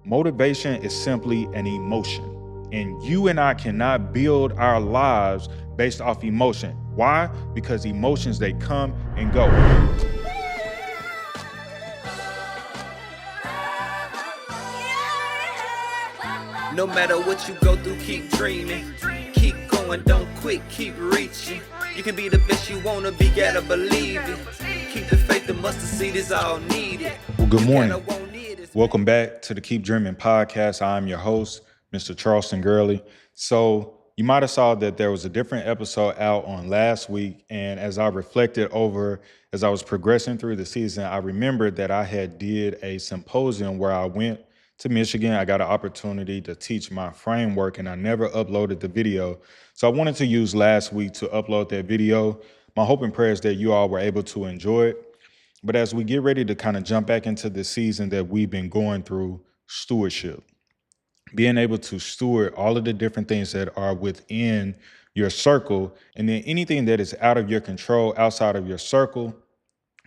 Motivation is simply an emotion. And you and I cannot build our lives based off emotion. Why? Because emotions, they come and go. No matter what you go through, keep dreaming. Keep going, don't quit, keep reaching. You can be the best you wanna be, gotta believe it. Keep the faith, the mustard seed is all needed. Well, good morning. Welcome back to the Keep Dreaming podcast. I'm your host, Mr. Charleston Girley. So you might have saw that there was a different episode out on last week. And as I reflected over, as I was progressing through the season, I remembered that I had did a symposium where I went to Michigan. I got an opportunity to teach my framework and I never uploaded the video. So I wanted to use last week to upload that video. My hope and prayer is that you all were able to enjoy it. But as we get ready to kind of jump back into the season that we've been going through, stewardship, being able to steward all of the different things that are within your circle, and then anything that is out of your control, outside of your circle,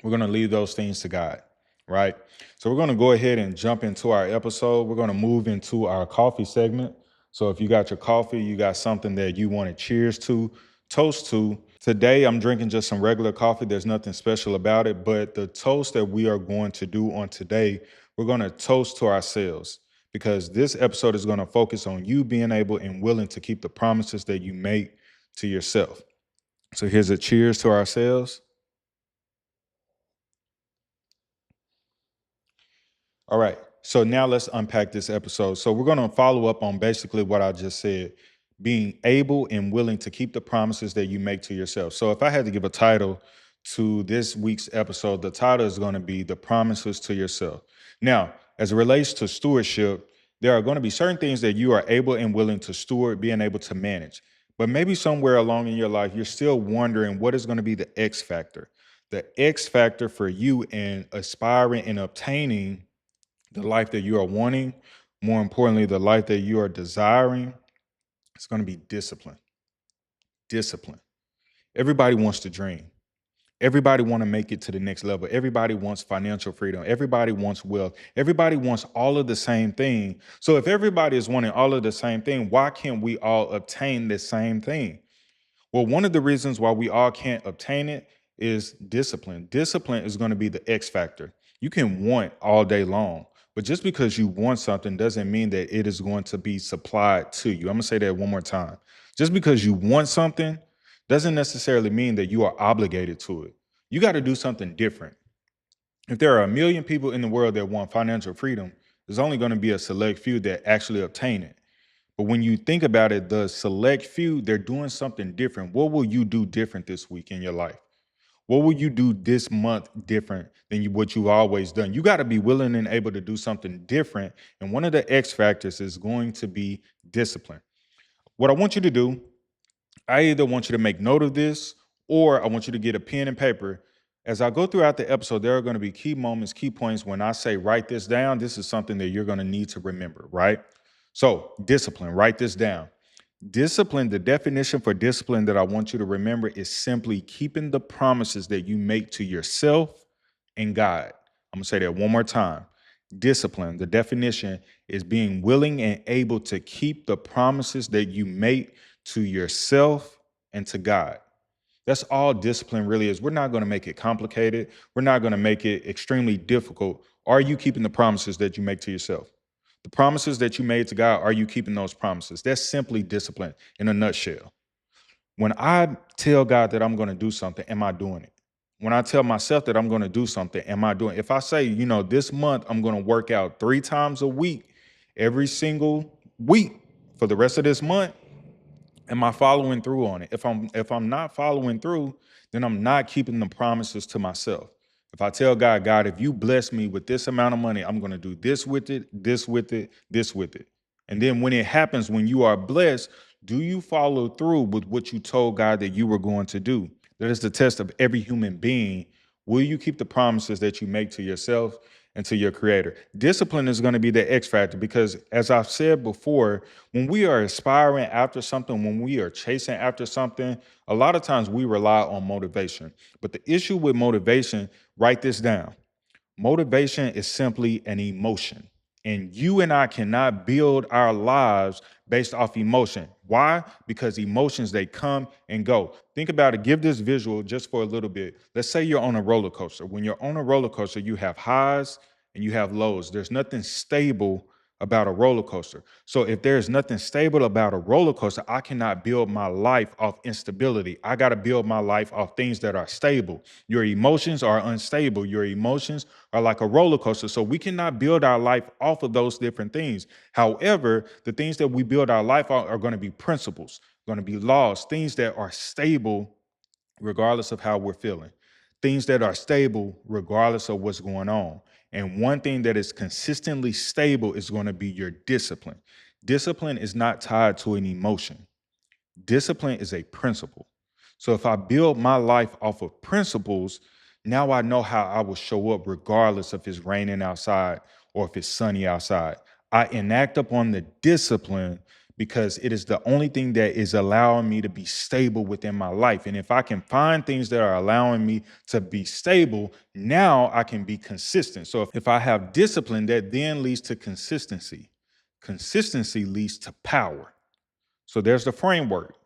we're going to leave those things to God, right? So we're going to go ahead and jump into our episode. We're going to move into our coffee segment. So if you got your coffee, you got something that you want to cheers to, toast to. Today, I'm drinking just some regular coffee. There's nothing special about it, but the toast that we are going to do on today, we're going to toast to ourselves, because this episode is going to focus on you being able and willing to keep the promises that you make to yourself. So here's a cheers to ourselves. All right. So now let's unpack this episode. So we're going to follow up on basically what I just said, being able and willing to keep the promises that you make to yourself. So if I had to give a title to this week's episode, the title is going to be The Promises to Yourself. Now, as it relates to stewardship, there are going to be certain things that you are able and willing to steward, being able to manage. But maybe somewhere along in your life, you're still wondering what is going to be the X factor. The X factor for you in aspiring and obtaining the life that you are wanting, more importantly, the life that you are desiring, it's going to be discipline. Discipline. Everybody wants to dream. Everybody want to make it to the next level. Everybody wants financial freedom. Everybody wants wealth. Everybody wants all of the same thing. So if everybody is wanting all of the same thing, why can't we all obtain the same thing? Well, one of the reasons why we all can't obtain it is discipline. Discipline is going to be the X factor. You can want all day long, but just because you want something doesn't mean that it is going to be supplied to you. I'm going to say that one more time. Just because you want something doesn't necessarily mean that you are obligated to it. You got to do something different. If there are a million people in the world that want financial freedom, there's only going to be a select few that actually obtain it. But when you think about it, the select few, they're doing something different. What will you do different this week in your life? What will you do this month different than what you've always done? You got to be willing and able to do something different. And one of the X factors is going to be discipline. What I want you to do, I either want you to make note of this or I want you to get a pen and paper. As I go throughout the episode, there are going to be key moments, key points. When I say write this down, this is something that you're going to need to remember, right? So discipline, write this down. Discipline, the definition for discipline that I want you to remember is simply keeping the promises that you make to yourself and God. I'm going to say that one more time. Discipline, the definition is being willing and able to keep the promises that you make to yourself and to God. That's all discipline really is. We're not going to make it complicated. We're not going to make it extremely difficult. Are you keeping the promises that you make to yourself? The promises that you made to God, are you keeping those promises? That's simply discipline in a nutshell. When I tell God that I'm going to do something, am I doing it? When I tell myself that I'm going to do something, am I doing it? If I say, this month I'm going to work out 3 times a week, every single week for the rest of this month, am I following through on it? If I'm not following through, then I'm not keeping the promises to myself. If I tell God, if you bless me with this amount of money, I'm going to do this with it, this with it, this with it. And then when it happens, when you are blessed, do you follow through with what you told God that you were going to do? That is the test of every human being. Will you keep the promises that you make to yourself and to your creator? Discipline is going to be the X factor because, as I've said before, when we are aspiring after something, when we are chasing after something, a lot of times we rely on motivation. But the issue with motivation, write this down. Motivation is simply an emotion. And you and I cannot build our lives based off emotion. Why? Because emotions, they come and go. Think about it. Give this visual just for a little bit. Let's say you're on a roller coaster. When you're on a roller coaster, you have highs and you have lows. There's nothing stable about a roller coaster. So if there's nothing stable about a roller coaster, I cannot build my life off instability. I got to build my life off things that are stable. Your emotions are unstable. Your emotions are like a roller coaster. So we cannot build our life off of those different things. However, the things that we build our life on are going to be principles, going to be laws, things that are stable regardless of how we're feeling, things that are stable regardless of what's going on. And one thing that is consistently stable is going to be your discipline. Discipline is not tied to an emotion. Discipline is a principle. So if I build my life off of principles, now I know how I will show up regardless if it's raining outside or if it's sunny outside. I enact upon the discipline because it is the only thing that is allowing me to be stable within my life. And if I can find things that are allowing me to be stable, now I can be consistent. So if I have discipline, that then leads to consistency. Consistency leads to power. So there's the framework.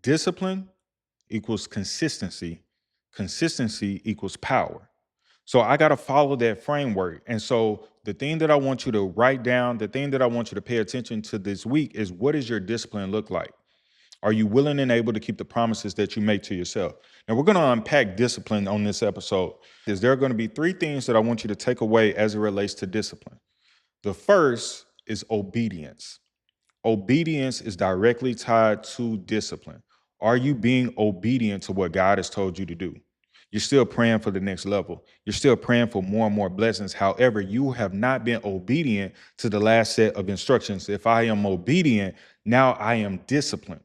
Discipline equals consistency. Consistency equals power. So I got to follow that framework. And so the thing that I want you to write down, the thing that I want you to pay attention to this week is, what does your discipline look like? Are you willing and able to keep the promises that you make to yourself? Now, we're going to unpack discipline on this episode. There are going to be three things that I want you to take away as it relates to discipline. The first is obedience. Obedience is directly tied to discipline. Are you being obedient to what God has told you to do? You're still praying for the next level. You're still praying for more and more blessings. However, you have not been obedient to the last set of instructions. If I am obedient, now I am disciplined.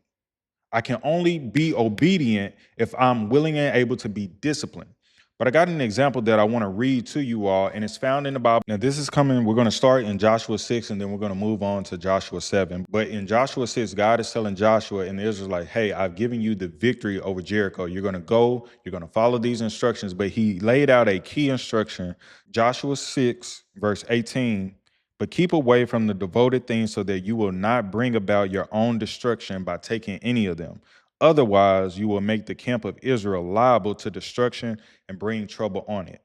I can only be obedient if I'm willing and able to be disciplined. But I got an example that I want to read to you all, and it's found in the Bible. Now, this is coming, we're going to start in Joshua 6, and then we're going to move on to Joshua 7. But in Joshua 6, God is telling Joshua and the Israelites, hey, I've given you the victory over Jericho. You're going to go, you're going to follow these instructions. But he laid out a key instruction, Joshua 6, verse 18. But keep away from the devoted things so that you will not bring about your own destruction by taking any of them. Otherwise, you will make the camp of Israel liable to destruction and bring trouble on it.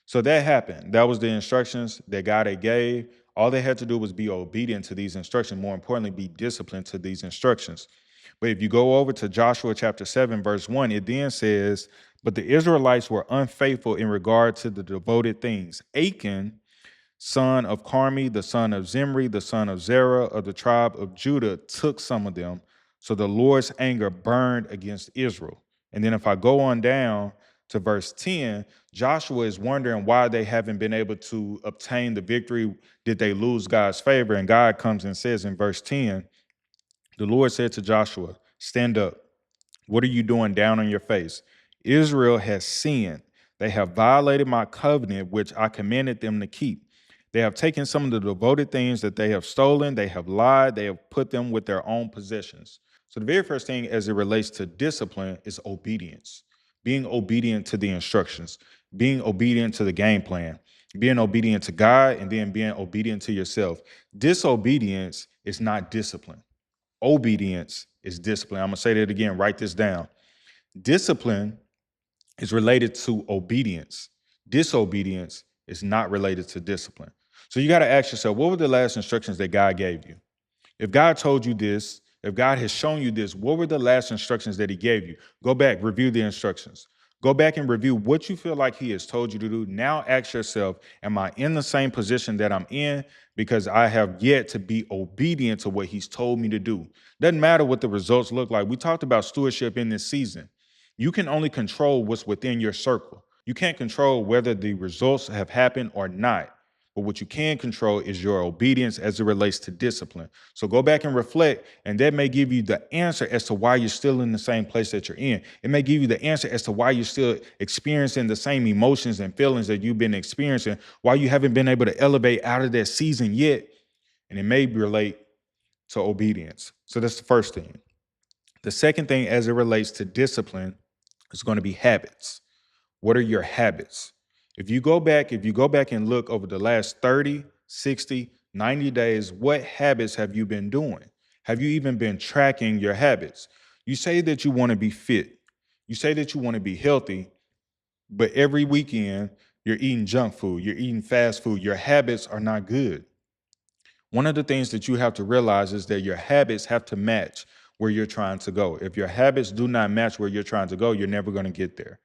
So that happened. That was the instructions that God had gave. All they had to do was be obedient to these instructions. More importantly, be disciplined to these instructions. But if you go over to Joshua chapter 7, verse 1, it then says, but the Israelites were unfaithful in regard to the devoted things. Achan, son of Carmi, the son of Zimri, the son of Zerah of the tribe of Judah, took some of them. So the Lord's anger burned against Israel. And then if I go on down to verse 10, Joshua is wondering why they haven't been able to obtain the victory. Did they lose God's favor? And God comes and says in verse 10, the Lord said to Joshua, stand up. What are you doing down on your face? Israel has sinned. They have violated my covenant, which I commanded them to keep. They have taken some of the devoted things that they have stolen. They have lied. They have put them with their own possessions. So the very first thing as it relates to discipline is obedience. Being obedient to the instructions, being obedient to the game plan, being obedient to God, and then being obedient to yourself. Disobedience is not discipline. Obedience is discipline. I'm going to say that again. Write this down. Discipline is related to obedience. Disobedience is not related to discipline. So you got to ask yourself, what were the last instructions that God gave you? If God told you this, if God has shown you this, what were the last instructions that he gave you? Go back, review the instructions. Go back and review what you feel like he has told you to do. Now ask yourself, am I in the same position that I'm in because I have yet to be obedient to what he's told me to do? Doesn't matter what the results look like. We talked about stewardship in this season. You can only control what's within your circle. You can't control whether the results have happened or not. But what you can control is your obedience as it relates to discipline. So go back and reflect, and that may give you the answer as to why you're still in the same place that you're in. It may give you the answer as to why you're still experiencing the same emotions and feelings that you've been experiencing, why you haven't been able to elevate out of that season yet. And it may relate to obedience. So that's the first thing. The second thing as it relates to discipline is going to be habits. What are your habits? If you go back and look over the last 30 60, 90 days, what habits have you been doing? Have you even been tracking your habits? You say that you want to be fit. You say that you want to be healthy, but every weekend you're eating junk food, you're eating fast food. Your habits are not good. One of the things that you have to realize is that your habits have to match where you're trying to go. If your habits do not match where you're trying to go, you're never going to get there.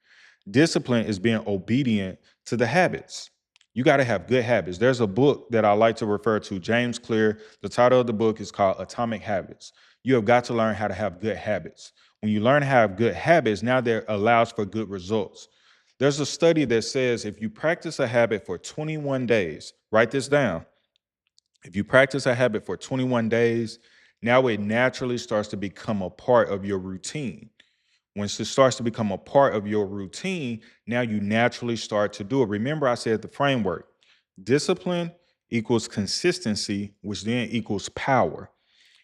Discipline is being obedient to the habits. You got to have good habits. There's a book that I like to refer to, James Clear. The title of the book is called Atomic Habits. You have got to learn how to have good habits. When you learn how to have good habits, now that allows for good results. There's a study that says if you practice a habit for 21 days, write this down. If you practice a habit for 21 days, now it naturally starts to become a part of your routine. Once it starts to become a part of your routine, now you naturally start to do it. Remember, I said the framework: discipline equals consistency, which then equals power.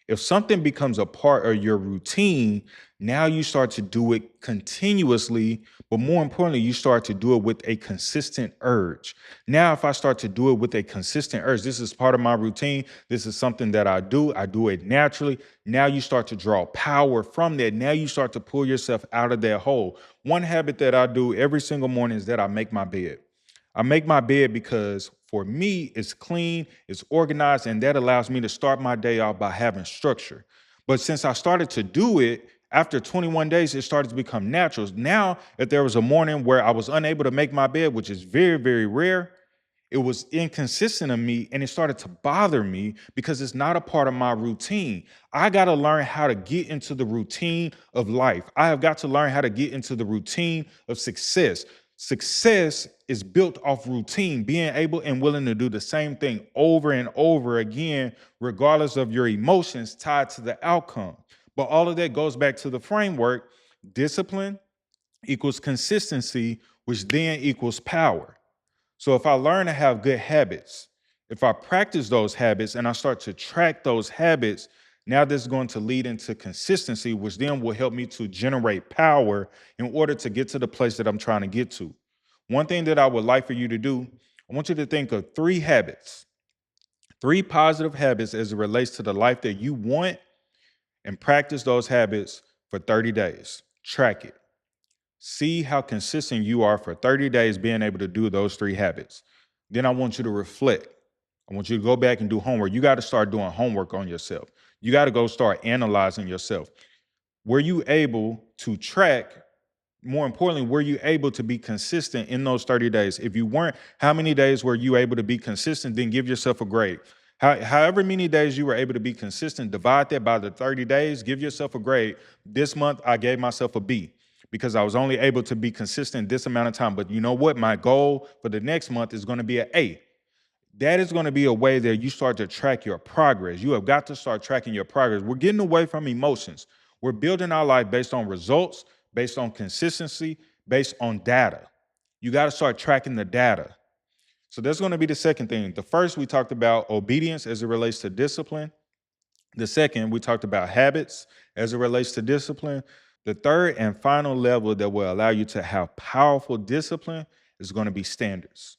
If something becomes a part of your routine, now you start to do it continuously, but more importantly, you start to do it with a consistent urge. Now, if I start to do it with a consistent urge, this is part of my routine, this is something that I do it naturally. Now you start to draw power from that. Now you start to pull yourself out of that hole. One habit that I do every single morning is that I make my bed. I make my bed because for me, it's clean, it's organized, and that allows me to start my day off by having structure. But since I started to do it, after 21 days, it started to become natural. Now, if there was a morning where I was unable to make my bed, which is very, very rare, it was inconsistent of me and it started to bother me because it's not a part of my routine. I got to learn how to get into the routine of life. I have got to learn how to get into the routine of success. Success is built off routine, being able and willing to do the same thing over and over again, regardless of your emotions tied to the outcome. But all of that goes back to the framework: discipline equals consistency, which then equals power. So if I learn to have good habits, if I practice those habits and I start to track those habits, now this is going to lead into consistency, which then will help me to generate power in order to get to the place that I'm trying to get to. One thing that I would like for you to do, I want you to think of three habits, three positive habits as it relates to the life that you want, and practice those habits for 30 days. Track it. See how consistent you are for 30 days being able to do those three habits. Then I want you to reflect. I want you to go back and do homework. You got to start doing homework on yourself. You got to go start analyzing yourself. Were you able to track? More importantly, were you able to be consistent in those 30 days? If you weren't, how many days were you able to be consistent? Then give yourself a grade. However many days you were able to be consistent, divide that by the 30 days, give yourself a grade. This month, I gave myself a B because I was only able to be consistent this amount of time. But you know what? My goal for the next month is going to be an A. That is going to be a way that you start to track your progress. You have got to start tracking your progress. We're getting away from emotions. We're building our life based on results, based on consistency, based on data. You got to start tracking the data. So that's going to be the second thing. The first, we talked about obedience as it relates to discipline. The second, we talked about habits as it relates to discipline. The third and final level that will allow you to have powerful discipline is going to be standards.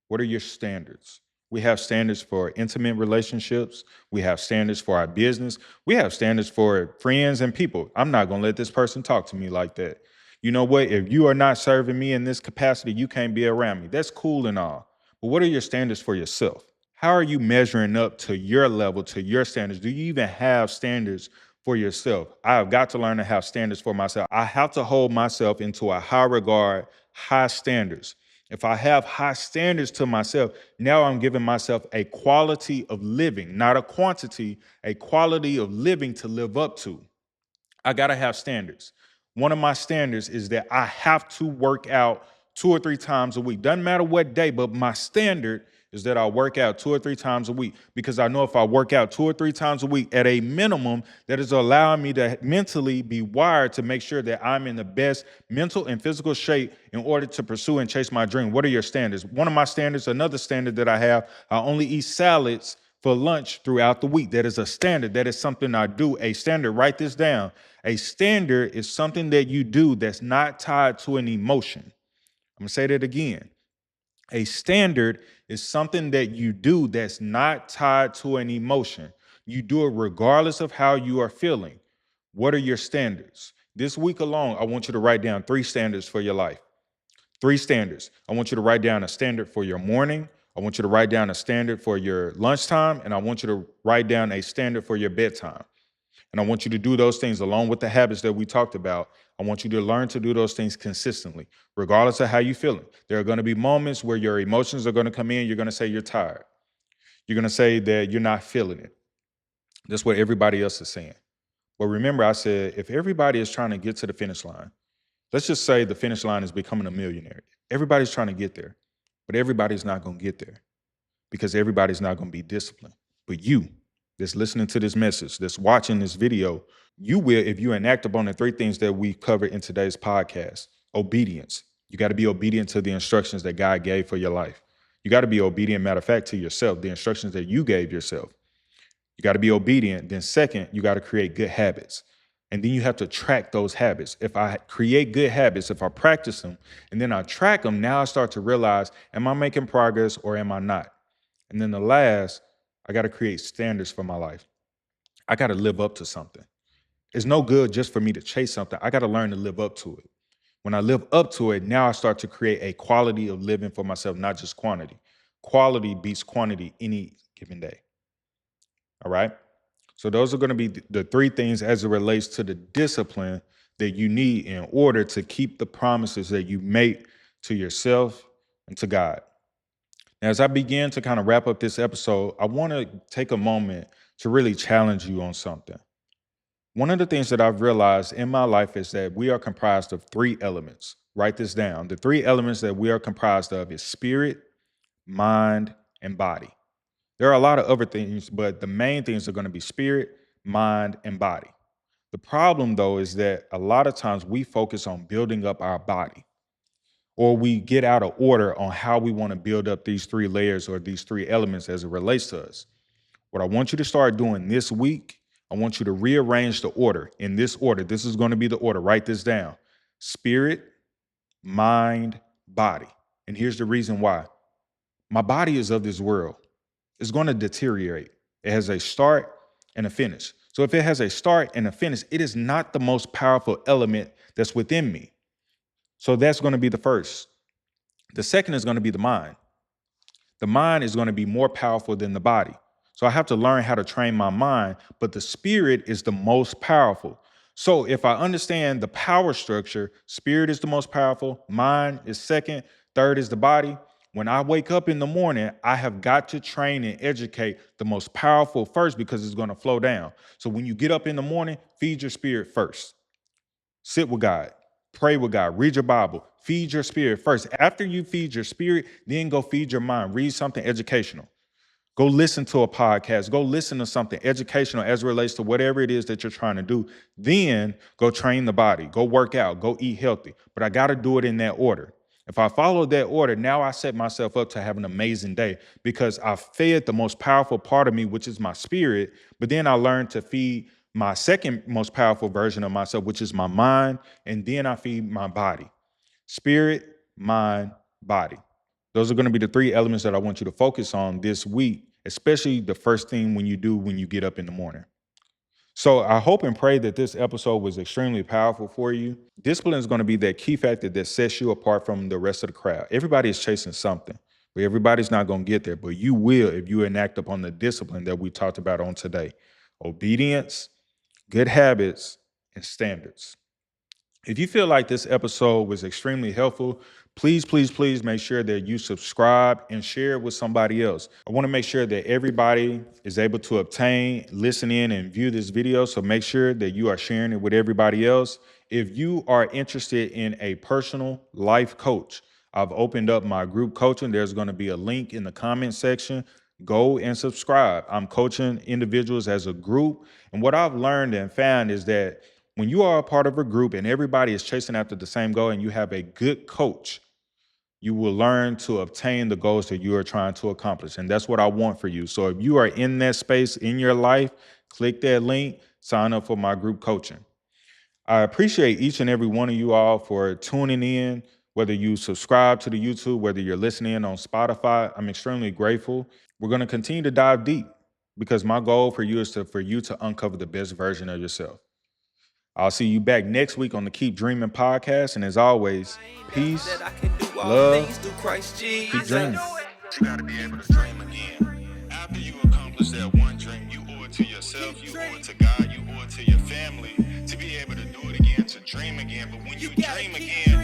What are your standards? We have standards for intimate relationships. We have standards for our business. We have standards for friends and people. I'm not going to let this person talk to me like that. You know what? If you are not serving me in this capacity, you can't be around me. That's cool and all. But what are your standards for yourself? How are you measuring up to your level, to your standards? Do you even have standards for yourself? I have got to learn to have standards for myself. I have to hold myself into a high regard, high standards. If I have high standards to myself, now I'm giving myself a quality of living, not a quantity, a quality of living to live up to. I got to have standards. One of my standards is that I have to work out 2 or 3 times a week. Doesn't matter what day, but my standard is that I work out 2 or 3 times a week because I know if I work out 2 or 3 times a week at a minimum, that is allowing me to mentally be wired to make sure that I'm in the best mental and physical shape in order to pursue and chase my dream. What are your standards? One of my standards, another standard that I have, I only eat salads for lunch throughout the week. That is a standard. That is something I do. A standard, write this down. A standard is something that you do that's not tied to an emotion. I'm going to say that again. A standard It's something that you do that's not tied to an emotion. You do it regardless of how you are feeling. What are your standards? This week alone, I want you to write down 3 standards for your life. 3 standards. I want you to write down a standard for your morning. I want you to write down a standard for your lunchtime. And I want you to write down a standard for your bedtime. And I want you to do those things along with the habits that we talked about. I want you to learn to do those things consistently, regardless of how you're feeling. There are going to be moments where your emotions are going to come in. You're going to say you're tired. You're going to say that you're not feeling it. That's what everybody else is saying. But remember, I said, if everybody is trying to get to the finish line, let's just say the finish line is becoming a millionaire. Everybody's trying to get there, but everybody's not going to get there because everybody's not going to be disciplined. But you that's listening to this message, that's watching this video, you will if you enact upon the 3 things that we covered in today's podcast. Obedience. You got to be obedient to the instructions that God gave for your life. You got to be obedient, matter of fact, to yourself, the instructions that you gave yourself. You got to be obedient. Then second, you got to create good habits. And then you have to track those habits. If I create good habits, if I practice them, and then I track them, now I start to realize, am I making progress or am I not? And then the last, I got to create standards for my life. I got to live up to something. It's no good just for me to chase something. I got to learn to live up to it. When I live up to it, now I start to create a quality of living for myself, not just quantity. Quality beats quantity any given day. All right? So those are going to be the 3 things as it relates to the discipline that you need in order to keep the promises that you make to yourself and to God. Now, as I begin to kind of wrap up this episode, I want to take a moment to really challenge you on something. One of the things that I've realized in my life is that we are comprised of 3 elements. Write this down. The 3 elements that we are comprised of is spirit, mind, and body. There are a lot of other things, but the main things are going to be spirit, mind, and body. The problem, though, is that a lot of times we focus on building up our body, or we get out of order on how we want to build up these 3 layers or these 3 elements as it relates to us. What I want you to start doing this week, I want you to rearrange the order in this order. This is going to be the order. Write this down. Spirit, mind, body. And here's the reason why. My body is of this world. It's going to deteriorate. It has a start and a finish. So if it has a start and a finish, it is not the most powerful element that's within me. So that's going to be the first. The second is going to be the mind. The mind is going to be more powerful than the body. So I have to learn how to train my mind, but the spirit is the most powerful. So if I understand the power structure, spirit is the most powerful, mind is second, third is the body. When I wake up in the morning, I have got to train and educate the most powerful first because it's going to flow down. So when you get up in the morning, feed your spirit first. Sit with God, pray with God, read your Bible, feed your spirit first. After you feed your spirit, then go feed your mind. Read something educational. Go listen to a podcast. Go listen to something educational as it relates to whatever it is that you're trying to do. Then go train the body. Go work out. Go eat healthy. But I got to do it in that order. If I follow that order, now I set myself up to have an amazing day because I fed the most powerful part of me, which is my spirit. But then I learned to feed my second most powerful version of myself, which is my mind. And then I feed my body. Spirit, mind, body. Those are going to be the 3 elements that I want you to focus on this week, especially the first thing when you get up in the morning. So I hope and pray that this episode was extremely powerful for you. Discipline is going to be that key factor that sets you apart from the rest of the crowd. Everybody is chasing something, but everybody's not going to get there. But you will if you enact upon the discipline that we talked about on today. Obedience, good habits, and standards. If you feel like this episode was extremely helpful, please, please, please make sure that you subscribe and share it with somebody else. I want to make sure that everybody is able to obtain, listen in, and view this video. So make sure that you are sharing it with everybody else. If you are interested in a personal life coach, I've opened up my group coaching. There's going to be a link in the comment section. Go and subscribe. I'm coaching individuals as a group. And what I've learned and found is that when you are a part of a group and everybody is chasing after the same goal and you have a good coach, you will learn to obtain the goals that you are trying to accomplish. And that's what I want for you. So if you are in that space in your life, click that link, sign up for my group coaching. I appreciate each and every one of you all for tuning in Whether you subscribe to the YouTube, whether you're listening on Spotify, I'm extremely grateful. We're going to continue to dive deep because my goal for you is for you to uncover the best version of yourself. I'll see you back next week on the Keep Dreaming podcast. And as always, peace, love, keep dreaming. You gotta be able to dream again. After you accomplish that one dream, you owe it to yourself, you owe it to God, you owe it to your family to be able to do it again, to dream again. But when you dream again,